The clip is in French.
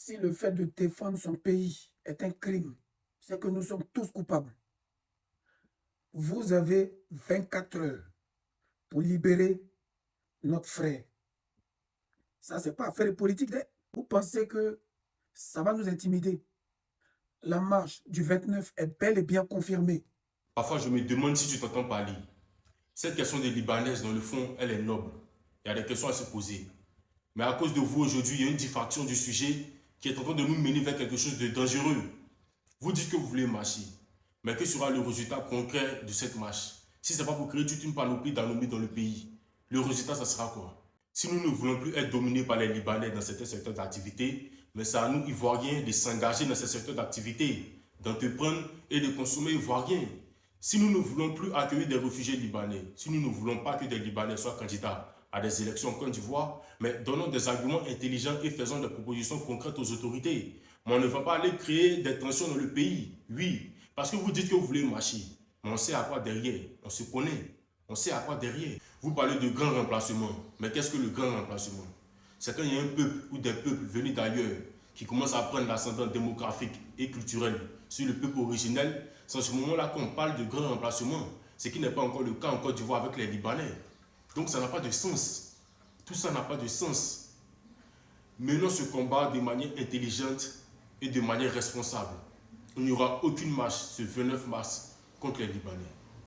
Si le fait de défendre son pays est un crime, c'est que nous sommes tous coupables. Vous avez 24 heures pour libérer notre frère. Ça, c'est pas affaire politique. Vous pensez que ça va nous intimider? La marche du 29 est bel et bien confirmée. Parfois, je me demande si tu t'entends parler. Cette question des Libanaises, dans le fond, elle est noble. Il y a des questions à se poser. Mais à cause de vous, aujourd'hui, il y a une diffraction du sujet qui est en train de nous mener vers quelque chose de dangereux. Vous dites que vous voulez marcher. Mais que sera le résultat concret de cette marche? Si ce n'est pas pour créer toute une panoplie d'anomalies dans le pays, le résultat, ça sera quoi? Si nous ne voulons plus être dominés par les Libanais dans certains secteurs d'activité, mais c'est à nous, Ivoiriens, de s'engager dans ces secteurs d'activité, d'entreprendre et de consommer ivoirien. Si nous ne voulons plus accueillir des réfugiés libanais, si nous ne voulons pas que des Libanais soient candidats à des élections en Côte d'Ivoire, mais donnons des arguments intelligents et faisons des propositions concrètes aux autorités. Mais on ne va pas aller créer des tensions dans le pays. Oui, parce que vous dites que vous voulez marcher, mais on sait à quoi derrière, on se connaît, on sait à quoi derrière. Vous parlez de grand remplacement, mais qu'est-ce que le grand remplacement? C'est quand il y a un peuple ou des peuples venus d'ailleurs qui commencent à prendre l'ascendant démographique et culturel sur le peuple originel. C'est en ce moment-là qu'on parle de grand remplacement, ce qui n'est pas encore le cas en Côte d'Ivoire avec les Libanais. Donc ça n'a pas de sens. Tout ça n'a pas de sens. Menons ce combat de manière intelligente et de manière responsable. Il n'y aura aucune marche ce 29 mars contre les Libanais.